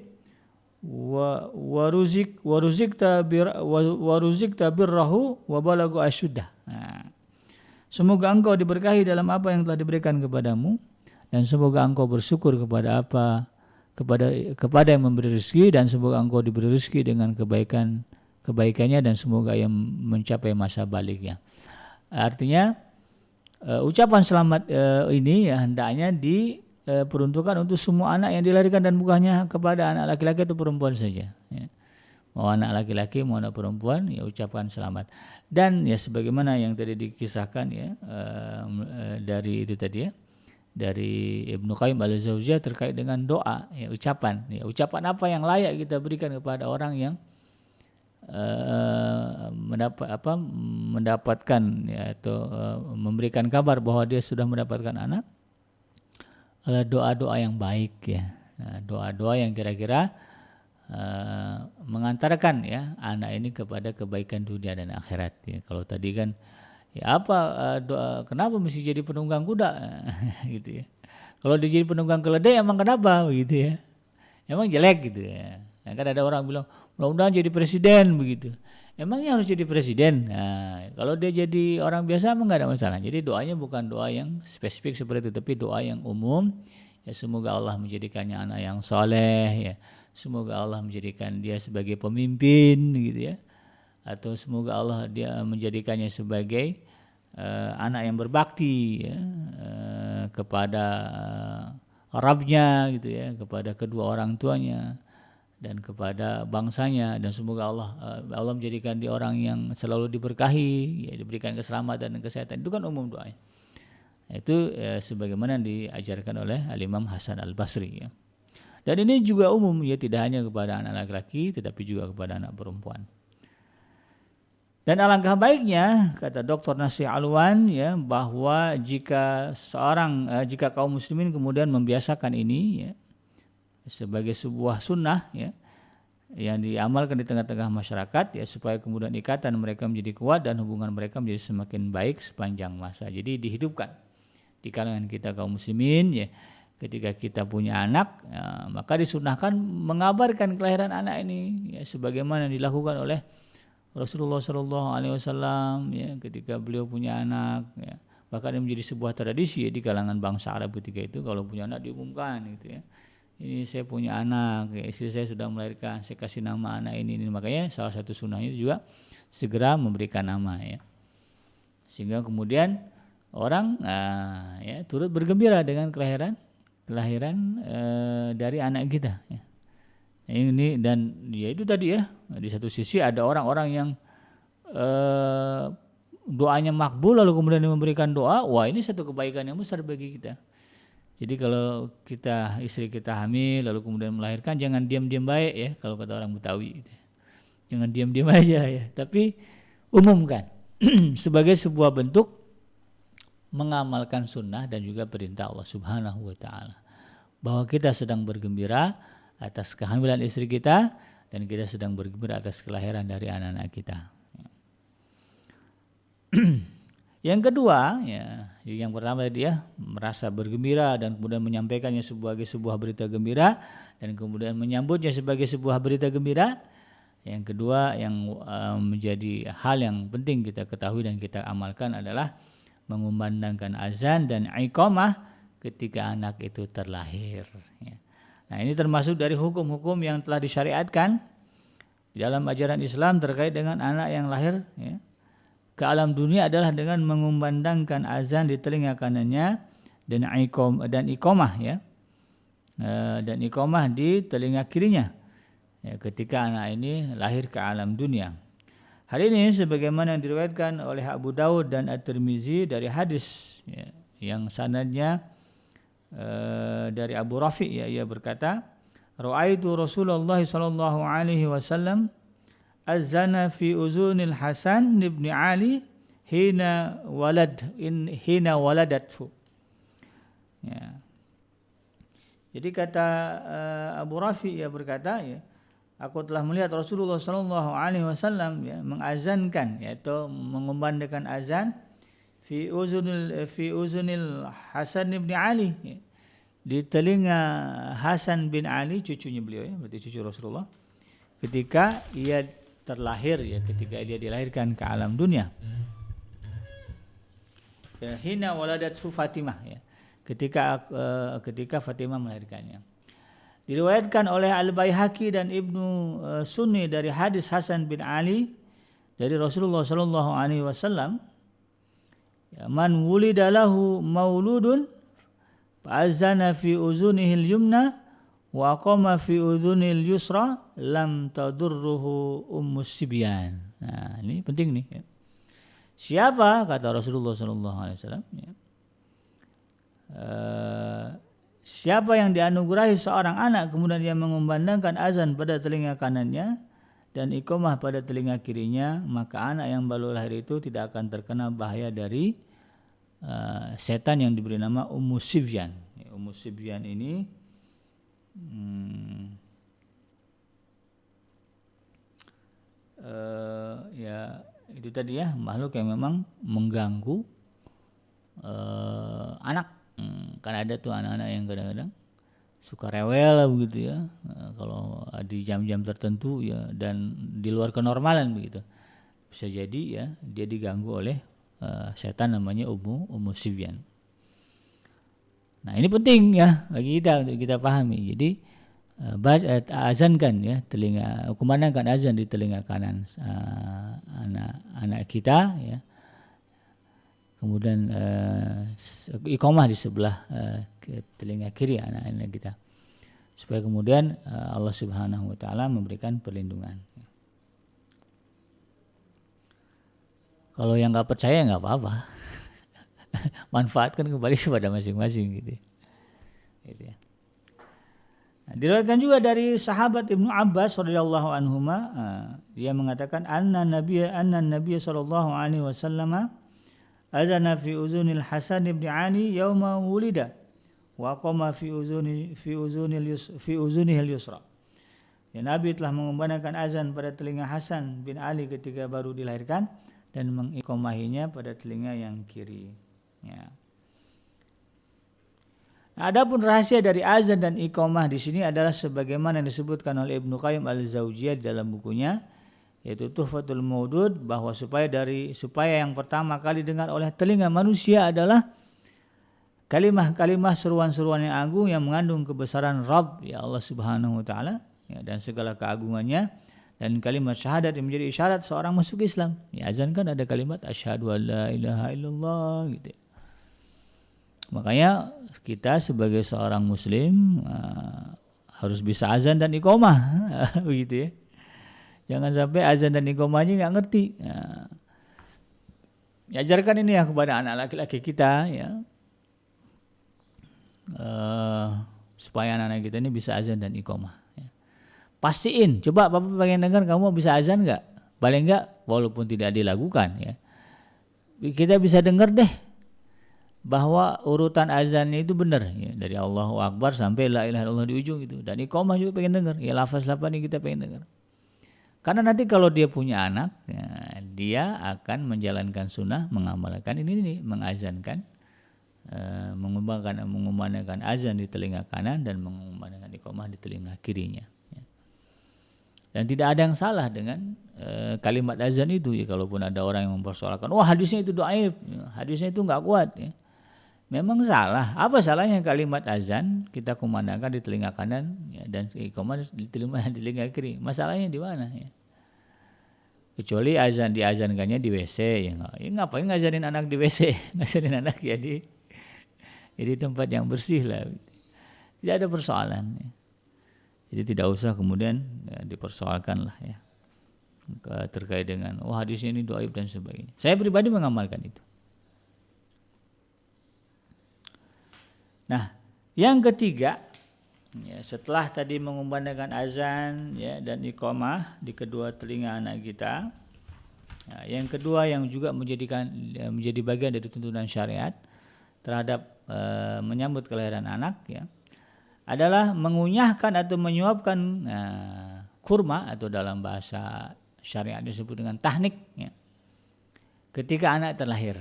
waruzikta birrahu wa balagu asyuddah. Semoga engkau diberkahi dalam apa yang telah diberikan kepadamu, dan semoga engkau bersyukur kepada kepada yang memberi rezeki, dan semoga engkau diberi rezeki dengan kebaikannya, dan semoga yang mencapai masa baliknya. Artinya ucapan selamat ini ya hendaknya diperuntukkan untuk semua anak yang dilahirkan, dan bukannya kepada anak laki-laki atau perempuan saja. Ya. Mau anak laki-laki mau anak perempuan, ya ucapkan selamat. Dan ya sebagaimana yang tadi dikisahkan ya dari itu tadi ya, dari Ibnu Qayyim al-Jauziyah terkait dengan doa, ya ucapan apa yang layak kita berikan kepada orang yang mendapatkan ya, atau memberikan kabar bahwa dia sudah mendapatkan anak, adalah doa-doa yang baik ya. Nah, doa-doa yang kira-kira mengantarkan ya anak ini kepada kebaikan dunia dan akhirat ya. Kalau tadi kan ya doa, kenapa mesti jadi penunggang kuda gitu ya. Kalau dia jadi penunggang keledai emang kenapa begitu ya. Emang jelek gitu ya. Nah, kan ada orang bilang mudah-mudahan jadi presiden begitu. Emangnya harus jadi presiden? Nah, kalau dia jadi orang biasa emang nggak ada masalah. Jadi doanya bukan doa yang spesifik seperti itu, tapi doa yang umum. Ya semoga Allah menjadikannya anak yang soleh ya. Semoga Allah menjadikan dia sebagai pemimpin gitu ya. Atau semoga Allah dia menjadikannya sebagai anak yang berbakti ya, kepada Rabbnya gitu ya, kepada kedua orang tuanya dan kepada bangsanya, dan semoga Allah menjadikan dia orang yang selalu diberkahi ya, diberikan keselamatan dan kesehatan. Itu kan umum doanya. Itu sebagaimana diajarkan oleh Al-Imam Hasan Al-Basri ya. Dan ini juga umum ya, tidak hanya kepada anak laki-laki tetapi juga kepada anak perempuan. Dan alangkah baiknya kata Dr. Nasih Alwan ya, bahwa jika kaum muslimin kemudian membiasakan ini ya sebagai sebuah sunnah ya yang diamalkan di tengah-tengah masyarakat ya, supaya kemudian ikatan mereka menjadi kuat dan hubungan mereka menjadi semakin baik sepanjang masa. Jadi dihidupkan di kalangan kita kaum muslimin ya, ketika kita punya anak ya, maka disunnahkan mengabarkan kelahiran anak ini ya, sebagaimana dilakukan oleh Rasulullah SAW ya, ketika beliau punya anak ya. Bahkan ini menjadi sebuah tradisi ya, di kalangan bangsa Arab ketika itu, kalau punya anak diumumkan gitu ya. Ini saya punya anak, ya, istri saya sudah melahirkan, saya kasih nama anak ini. Makanya salah satu sunnahnya juga segera memberikan nama ya. Sehingga kemudian orang ya turut bergembira dengan kelahiran dari anak kita ya. Ini dan ya itu tadi ya, di satu sisi ada orang-orang yang doanya makbul lalu kemudian memberikan doa, wah ini satu kebaikan yang besar bagi kita. Jadi kalau istri kita hamil lalu kemudian melahirkan, jangan diam-diam baik ya, kalau kata orang Betawi gitu. Jangan diam-diam aja ya, tapi umumkan sebagai sebuah bentuk mengamalkan sunnah dan juga perintah Allah Subhanahu wa taala, bahwa kita sedang bergembira atas kehamilan istri kita, dan kita sedang bergembira atas kelahiran dari anak-anak kita. Yang kedua, ya, yang pertama tadi ya, merasa bergembira dan kemudian menyampaikannya sebagai sebuah berita gembira, dan kemudian menyambutnya sebagai sebuah berita gembira. Yang kedua yang menjadi hal yang penting kita ketahui dan kita amalkan adalah mengumandangkan azan dan iqamah ketika anak itu terlahir. Ya. Nah, ini termasuk dari hukum-hukum yang telah disyariatkan di dalam ajaran Islam terkait dengan anak yang lahir ya, ke alam dunia adalah dengan mengumandangkan azan di telinga kanannya dan iqamah ya, dan iqamah di telinga kirinya ya, ketika anak ini lahir ke alam dunia. Hal ini sebagaimana yang diriwayatkan oleh Abu Daud dan At-Tirmizi dari hadis ya, yang sanadnya dari Abu Rafi ya, ia berkata, ra'aitu Rasulullah sallallahu alaihi wasallam azana fi uzunil Hasan ibn Ali hina waladathu. Jadi kata Abu Rafi ya berkata ya, aku telah melihat Rasulullah sallallahu alaihi wasallam ya mengazankan, yaitu mengumandangkan azan fi uzunil Hasan bin Ali ya, di telinga Hasan bin Ali, cucunya beliau ya, berarti cucu Rasulullah, ketika ia terlahir ya, ketika dia dilahirkan ke alam dunia. Ya, hina waladatu Fatimah ya, ketika Fatimah melahirkannya. Diriwayatkan oleh Al-Baihaqi dan Ibnu Sunni dari hadis Hasan bin Ali dari Rasulullah sallallahu alaihi wasallam, ya, man wulida lahu mauludun fa'azana fi uzunihi al-yumna wa aqama fi udhunil yusra lam tadurruhu ummus sibyan. Nah, ini penting nih ya. Siapa, kata Rasulullah sallallahu alaihi wasallam ya, siapa yang dianugerahi seorang anak kemudian dia mengumandangkan azan pada telinga kanannya dan iqamah pada telinga kirinya, maka anak yang baru lahir itu tidak akan terkena bahaya dari setan yang diberi nama Ummu Sibyan. Ummu Sibyan ini ya itu tadi ya, makhluk yang memang mengganggu anak. Kan ada tuh anak-anak yang kadang-kadang suka rewel begitu ya, kalau di jam-jam tertentu ya, dan di luar kenormalan begitu. Bisa jadi ya dia diganggu oleh setan namanya Ummu Sibyan. Nah, ini penting ya bagi kita untuk kita pahami. Jadi azankan ya, kumandangkan azan di telinga kanan anak kita ya. Kemudian iqamah di sebelah telinga kiri anak-anak kita, supaya kemudian Allah Subhanahu wa taala memberikan perlindungan. Kalau yang enggak percaya enggak apa-apa. Manfaatkan kembali kepada masing-masing gitu. Gitu ya. Diriwayatkan juga dari sahabat Ibnu Abbas radhiyallahu anhuma, dia mengatakan anna Nabiy sallallahu alaihi wasallam azana fi uzunil Hasan bin Ali yauma wulida wa qama fi uzunihil yusra. Ya, Nabi telah mengumandangkan azan pada telinga Hasan bin Ali ketika baru dilahirkan dan mengiqamahinya pada telinga yang kiri. Ya. Adapun rahasia dari azan dan iqamah di sini adalah sebagaimana yang disebutkan oleh Ibnu Qayyim al-Jauziyah dalam bukunya, yaitu Tuhfatul Maudud, bahwa supaya yang pertama kali dengar oleh telinga manusia adalah kalimah-kalimah seruan-seruan yang agung yang mengandung kebesaran Rabb ya Allah Subhanahu wa taala ya, dan segala keagungannya, dan kalimat syahadat yang menjadi isyarat seorang masuk Islam. Ya, azan kan ada kalimat asyhadu an la ilaha illallah gitu. Makanya kita sebagai seorang muslim harus bisa azan dan iqamah begitu ya. Jangan sampai azan dan iqamahnya enggak ngerti. Ya, ajarkan ini ya kepada anak laki-laki kita ya. Supaya anak-anak kita ini bisa azan dan iqamah ya. Pastiin, coba Bapak pengen dengar kamu bisa azan enggak? Paling enggak walaupun tidak dilakukan ya. Kita bisa dengar deh bahwa urutan azannya itu benar ya, dari Allahu Akbar sampai la ilaha illallah di ujung itu, dan iqamah juga pengen dengar ya, lafaz-lafaz ini kita pengen dengar. Karena nanti kalau dia punya anak ya, dia akan menjalankan sunnah, mengamalkan ini mengazankan, mengumandangkan azan di telinga kanan dan mengumandangkan iqamah di telinga kirinya ya. Dan tidak ada yang salah dengan kalimat azan itu ya. Kalaupun ada orang yang mempersoalkan, wah hadisnya itu dhaif ya, hadisnya itu enggak kuat ya. Memang salah. Apa salahnya kalimat azan kita kumandangkan di telinga kanan ya, dan iqamah di telinga kiri? Masalahnya di mana ya? Kecuali azan diazankannya di WC ya, ngapain ngajarin anak di WC? Ngajarin anak ya di tempat yang bersih lah. Tidak ada persoalan ya. Jadi tidak usah kemudian ya, dipersoalkan lah ya terkait dengan hadisnya ini dhaif dan sebagainya. Saya pribadi mengamalkan itu. Nah, yang ketiga, ya, setelah tadi mengumandangkan azan ya, dan iqamah di kedua telinga anak kita, ya, yang kedua yang juga menjadi bagian dari tuntunan syariat terhadap menyambut kelahiran anak, ya, adalah mengunyahkan atau menyuapkan kurma, atau dalam bahasa syariat disebut dengan tahnik, ya, ketika anak terlahir.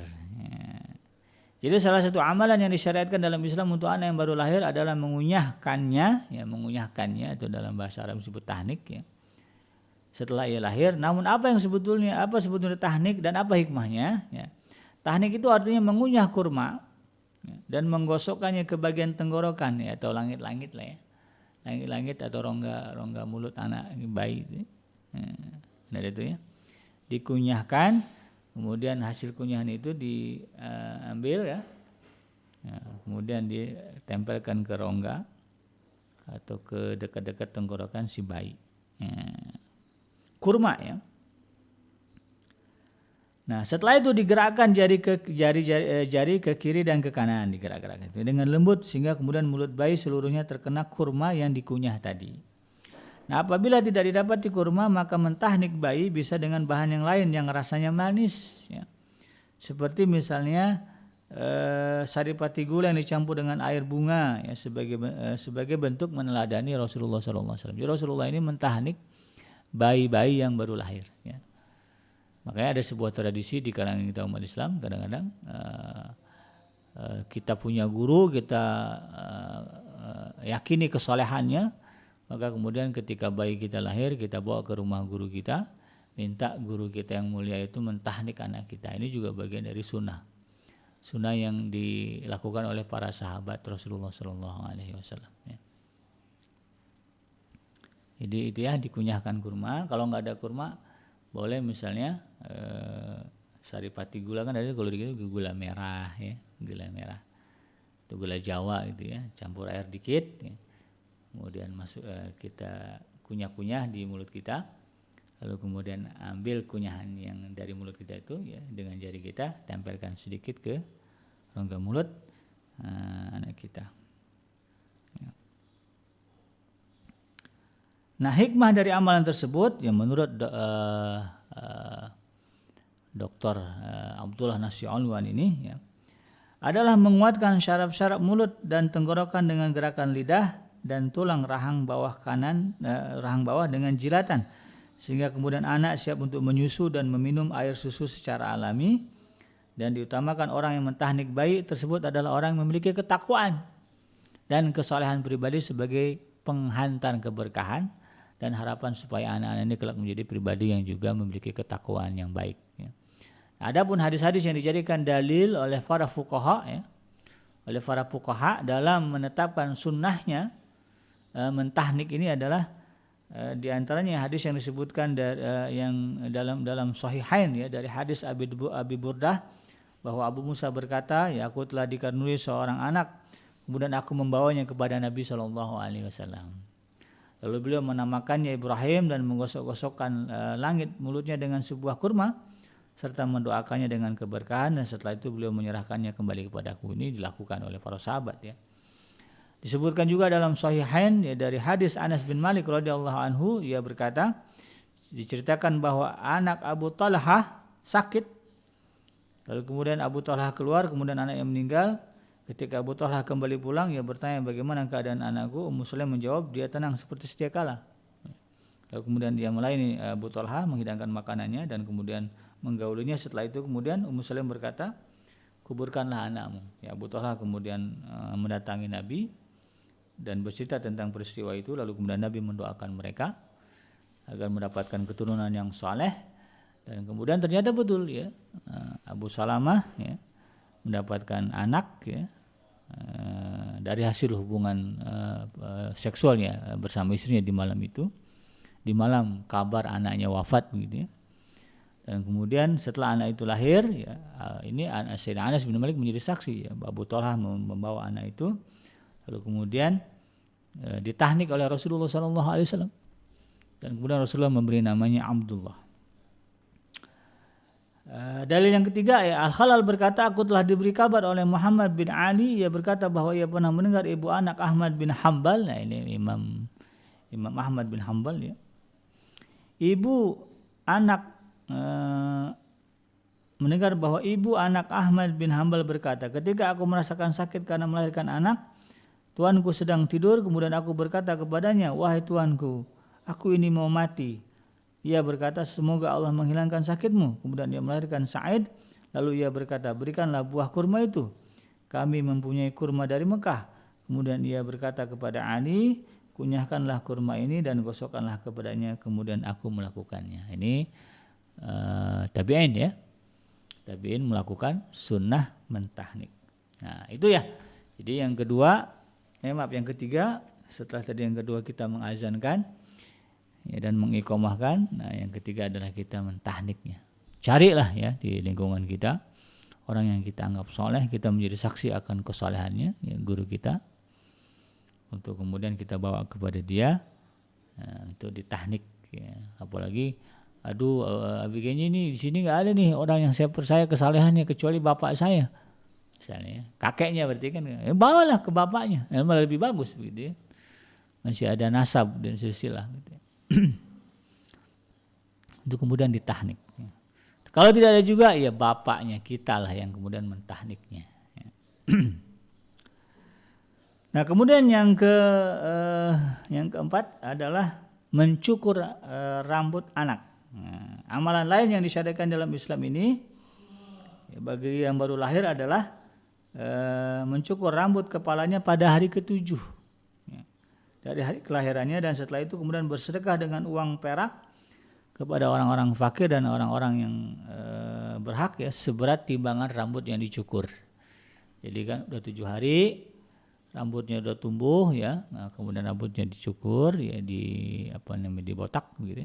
Jadi salah satu amalan yang disyariatkan dalam Islam untuk anak yang baru lahir adalah mengunyahkannya, ya, mengunyahkannya atau dalam bahasa Arab disebut tahnik, ya, setelah ia lahir. Namun apa sebetulnya tahnik dan apa hikmahnya? Ya. Tahnik itu artinya mengunyah kurma, ya, dan menggosokkannya ke bagian tenggorokan, ya, atau langit-langit lah, ya, langit-langit atau rongga mulut anak bayi itu. Nah itu, ya, dikunyahkan. Kemudian hasil kunyahan itu diambil, ya, kemudian ditempelkan ke rongga atau ke dekat-dekat tenggorokan si bayi. Kurma, ya. Nah setelah itu digerakkan jari ke kiri dan ke kanan, digerak-gerakkan dengan lembut sehingga kemudian mulut bayi seluruhnya terkena kurma yang dikunyah tadi. Nah apabila tidak didapati kurma, maka mentahnik bayi bisa dengan bahan yang lain yang rasanya manis, ya. Seperti misalnya saripati gula yang dicampur dengan air bunga, ya, sebagai bentuk meneladani Rasulullah SAW. Jadi Rasulullah ini mentahnik bayi-bayi yang baru lahir, ya. Makanya ada sebuah tradisi di kalangan kita umat Islam, kadang-kadang kita punya guru, kita yakini kesolehannya, maka kemudian ketika bayi kita lahir, kita bawa ke rumah guru kita, minta guru kita yang mulia itu mentahnik anak kita. Ini juga bagian dari sunnah yang dilakukan oleh para sahabat Rasulullah SAW. Ya. Jadi itu, ya, dikunyahkan kurma. Kalau nggak ada kurma, boleh misalnya saripati gula, kan ada kalau gitu gula merah, ya, gula merah, itu gula Jawa gitu, ya, campur air dikit, ya. Kemudian kita kunyah-kunyah di mulut kita, lalu kemudian ambil kunyahan yang dari mulut kita itu, ya, dengan jari kita tempelkan sedikit ke rongga mulut anak kita. Ya. Nah hikmah dari amalan tersebut, yang menurut Dr. Abdullah Nasir Alwan ini, ya, adalah menguatkan syaraf-syaraf mulut dan tenggorokan dengan gerakan lidah dan tulang rahang bawah dengan jilatan, sehingga kemudian anak siap untuk menyusu dan meminum air susu secara alami. Dan diutamakan orang yang mentahnik bayi tersebut adalah orang yang memiliki ketakwaan dan kesolehan pribadi sebagai penghantar keberkahan dan harapan supaya anak-anak ini kelak menjadi pribadi yang juga memiliki ketakwaan yang baik, ya. Adapun hadis-hadis yang dijadikan dalil oleh para fuqaha, dalam menetapkan sunnahnya mentahnik ini adalah di antaranya hadis yang disebutkan yang dalam Sahihain, ya, dari hadis Abi Burdah bahwa Abu Musa berkata, ya, aku telah dikaruniai seorang anak, kemudian aku membawanya kepada Nabi SAW. Lalu beliau menamakannya Ibrahim dan menggosok-gosokkan langit mulutnya dengan sebuah kurma serta mendoakannya dengan keberkahan, dan setelah itu beliau menyerahkannya kembali kepadaku. Ini dilakukan oleh para sahabat, ya. Disebutkan juga dalam Sahihain, ya, dari hadis Anas bin Malik radhiyallahu anhu, ia berkata, diceritakan bahwa anak Abu Talhah sakit, lalu kemudian Abu Talhah keluar, kemudian anaknya meninggal. Ketika Abu Talhah kembali pulang, ia bertanya, bagaimana keadaan anakku? Ummu Sulaim menjawab, dia tenang seperti sedia kala. Lalu kemudian dia melayani Abu Talhah, menghidangkan makanannya dan kemudian menggaulinya. Setelah itu kemudian Ummu Sulaim berkata, kuburkanlah anakmu. Ya, Abu Talhah kemudian mendatangi Nabi dan bercerita tentang peristiwa itu, lalu kemudian Nabi mendoakan mereka agar mendapatkan keturunan yang saleh, dan kemudian ternyata betul, ya, Abu Salamah, ya, mendapatkan anak, ya, dari hasil hubungan seksualnya bersama istrinya di malam itu, di malam kabar anaknya wafat, begitu, ya. Dan kemudian setelah anak itu lahir, ya, ini Sayyidina Anas bin Malik menjadi saksi, ya, Abu Talhah membawa anak itu, lalu kemudian ditahnik oleh Rasulullah SAW, dan kemudian Rasulullah memberi namanya Abdullah. Dalil yang ketiga, ya, Al-Khalal berkata, aku telah diberi kabar oleh Muhammad bin Ali, ia berkata bahwa ia pernah mendengar ibu anak Ahmad bin Hanbal. Nah ini Imam Ahmad bin Hanbal, ya. Ibu anak mendengar bahwa ibu anak Ahmad bin Hanbal berkata, ketika aku merasakan sakit karena melahirkan anak, tuanku sedang tidur, kemudian aku berkata kepadanya, wahai tuanku, aku ini mau mati. Ia berkata, semoga Allah menghilangkan sakitmu. Kemudian ia melahirkan Sa'id. Lalu ia berkata, berikanlah buah kurma itu. Kami mempunyai kurma dari Mekah. Kemudian ia berkata kepada Ali, kunyahkanlah kurma ini dan gosokkanlah kepadanya. Kemudian aku melakukannya. Ini tabi'in ya. Tabi'in melakukan sunnah mentahnik. Nah itu ya. Jadi yang kedua, yang ketiga, setelah tadi yang kedua kita mengazankan ya, dan mengiqomahkan. Nah yang ketiga adalah kita mentahniknya. Carilah ya di lingkungan kita orang yang kita anggap soleh, kita menjadi saksi akan kesolehannya, ya, guru kita, untuk kemudian kita bawa kepada dia untuk ditahnik. Ya. Apalagi, aduh, kayaknya ini di sini nggak ada nih orang yang saya percaya kesalehannya kecuali bapak saya. Misalnya kakeknya berarti kan, bawalah ke bapaknya, malah lebih bagus begitu ya. Masih ada nasab dan silsilah gitu ya. Untuk kemudian ditahnik. Kalau tidak ada juga, ya bapaknya kita lah yang kemudian mentahniknya. Nah kemudian yang keempat adalah mencukur rambut anak. Nah, amalan lain yang disyariatkan dalam Islam ini ya, bagi yang baru lahir adalah mencukur rambut kepalanya pada hari ke-7 ya, dari hari kelahirannya, dan setelah itu kemudian bersedekah dengan uang perak kepada orang-orang fakir dan orang-orang yang berhak ya, seberat timbangan rambut yang dicukur. Jadi kan udah 7 hari rambutnya udah tumbuh ya, nah, kemudian rambutnya dicukur ya, dibotak gitu.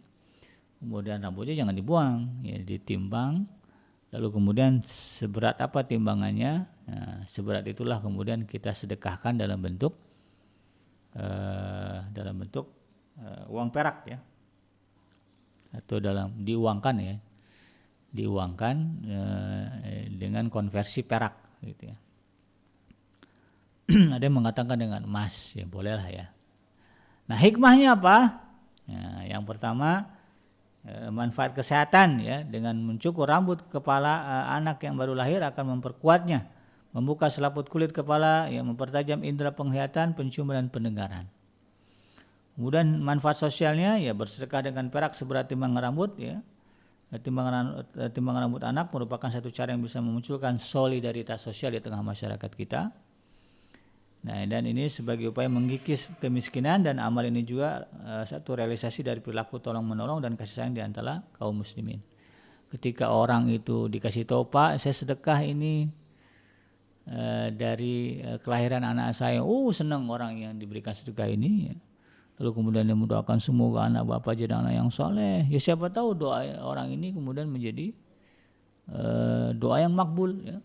Kemudian rambutnya jangan dibuang ya, ditimbang. Lalu kemudian seberat apa timbangannya, nah, seberat itulah kemudian kita sedekahkan dalam bentuk uang perak ya, atau diuangkan ya, dengan konversi perak gitu ya. Ada yang mengatakan dengan emas, ya bolehlah ya. Nah hikmahnya apa? Nah, yang pertama, manfaat kesehatan ya, dengan mencukur rambut kepala anak yang baru lahir akan memperkuatnya, membuka selaput kulit kepala, ya, mempertajam indera penglihatan, penciuman dan pendengaran. Kemudian manfaat sosialnya ya, bersedekah dengan perak seberat timbangan rambut ya. Timbangan rambut anak merupakan satu cara yang bisa memunculkan solidaritas sosial di tengah masyarakat kita. Nah, dan ini sebagai upaya mengikis kemiskinan, dan amal ini juga satu realisasi dari perilaku tolong menolong dan kasih sayang di antara kaum muslimin. Ketika orang itu dikasih tahu, Pak, saya sedekah ini dari kelahiran anak saya, senang orang yang diberikan sedekah ini. Ya. Lalu kemudian dia mendoakan semoga anak bapak jadi anak yang soleh. Ya siapa tahu doa orang ini kemudian menjadi doa yang makbul. Ya.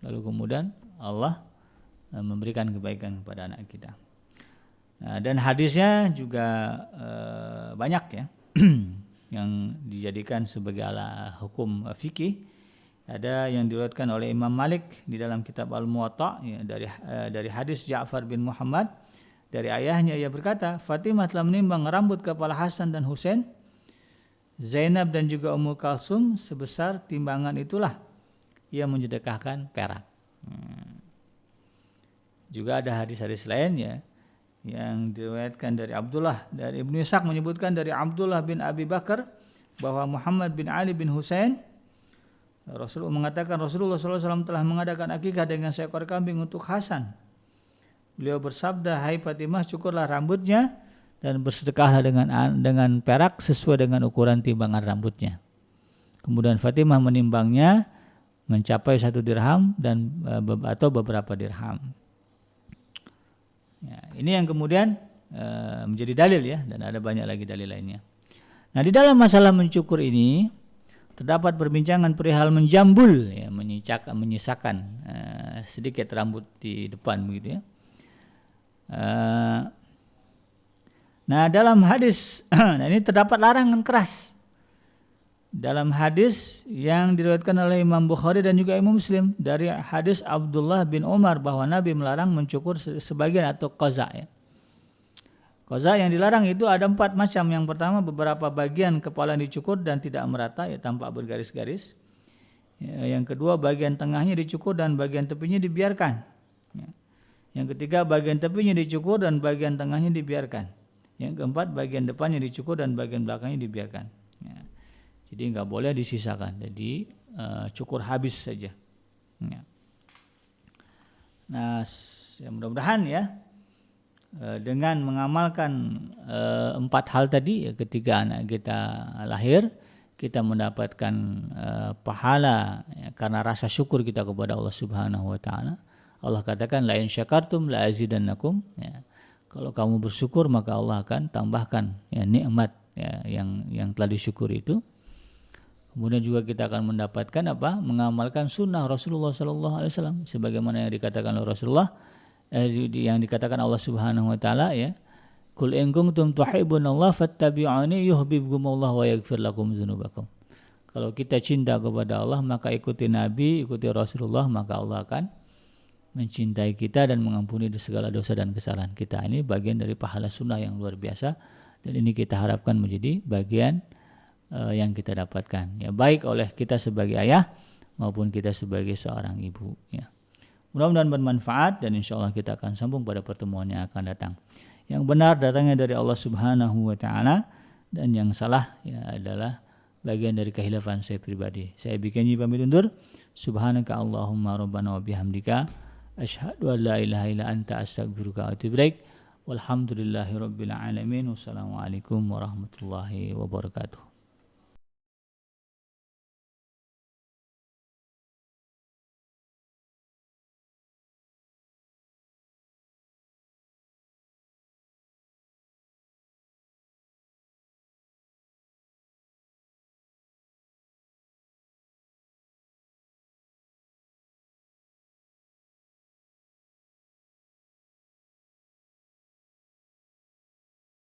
Lalu kemudian Allah memberikan kebaikan kepada anak kita. Nah, dan hadisnya juga banyak ya yang dijadikan sebagai ala hukum fikih. Ada yang diriwayatkan oleh Imam Malik di dalam kitab Al-Muwatta ya, dari hadis Ja'far bin Muhammad dari ayahnya, ia berkata, Fatimah telah menimbang rambut kepala Hasan dan Husain, Zainab dan juga Ummu Kalsum, sebesar timbangan itulah ia mensedekahkan perak. Juga ada hadis-hadis lain ya yang diriwayatkan dari Abdullah, dari Ibnu Ishaq menyebutkan dari Abdullah bin Abi Bakar bahwa Muhammad bin Ali bin Husain, Rasulullah mengatakan Rasulullah SAW telah mengadakan akikah dengan seekor kambing untuk Hasan. Beliau bersabda, hai Fatimah, cukurlah rambutnya dan bersedekahlah dengan perak sesuai dengan ukuran timbangan rambutnya. Kemudian Fatimah menimbangnya mencapai 1 dirham atau beberapa dirham. Ya, ini yang kemudian menjadi dalil ya, dan ada banyak lagi dalil lainnya. Nah di dalam masalah mencukur ini terdapat perbincangan perihal menjambul, ya, menyisakan sedikit rambut di depan begitu ya. Nah dalam hadis, nah ini terdapat larangan keras dalam hadis yang diriwayatkan oleh Imam Bukhari dan juga Imam Muslim dari hadis Abdullah bin Umar bahwa Nabi melarang mencukur sebagian atau qaza ya. Qaza yang dilarang itu ada 4 macam. Yang pertama, beberapa bagian kepala dicukur dan tidak merata ya, tampak bergaris-garis. Ya, yang kedua, bagian tengahnya dicukur dan bagian tepinya dibiarkan. Ya. Yang ketiga, bagian tepinya dicukur dan bagian tengahnya dibiarkan. Yang keempat, bagian depannya dicukur dan bagian belakangnya dibiarkan. Ya. Jadi nggak boleh disisakan. Jadi cukur habis saja. Ya. Nah, mudah-mudahan ya dengan mengamalkan 4 hal tadi, ya, ketika anak kita lahir, kita mendapatkan pahala ya, karena rasa syukur kita kepada Allah Subhanahu wa taala. Allah katakan la in syakartum la azidannakum, ya. Kalau kamu bersyukur maka Allah akan tambahkan ya nikmat ya yang telah disyukuri itu. Kemudian juga kita akan mendapatkan apa? Mengamalkan sunnah Rasulullah sallallahu alaihi wasallam sebagaimana yang dikatakan oleh Rasulullah, yang dikatakan Allah Subhanahu wa taala ya. Qul in kuntum tuhibbunallaha fattabi'uni yuhibbukumullah wa yaghfir lakum dzunubakum. Kalau kita cinta kepada Allah maka ikuti Nabi, ikuti Rasulullah, maka Allah akan mencintai kita dan mengampuni segala dosa dan kesalahan kita. Ini bagian dari pahala sunnah yang luar biasa dan ini kita harapkan menjadi bagian yang kita dapatkan ya, baik oleh kita sebagai ayah maupun kita sebagai seorang ibu ya. Mudah-mudahan bermanfaat dan insya Allah kita akan sambung pada pertemuan yang akan datang. Yang benar datangnya dari Allah Subhanahu wa taala dan yang salah ya adalah bagian dari khilafan saya pribadi. Saya bikin pamit undur. Subhanaka Allahumma rabbana wa bihamdika asyhadu an la ilaha illa anta astaghfiruka wa atubu ilaik. Walhamdulillahirabbil alamin. Wassalamualaikum warahmatullahi wabarakatuh.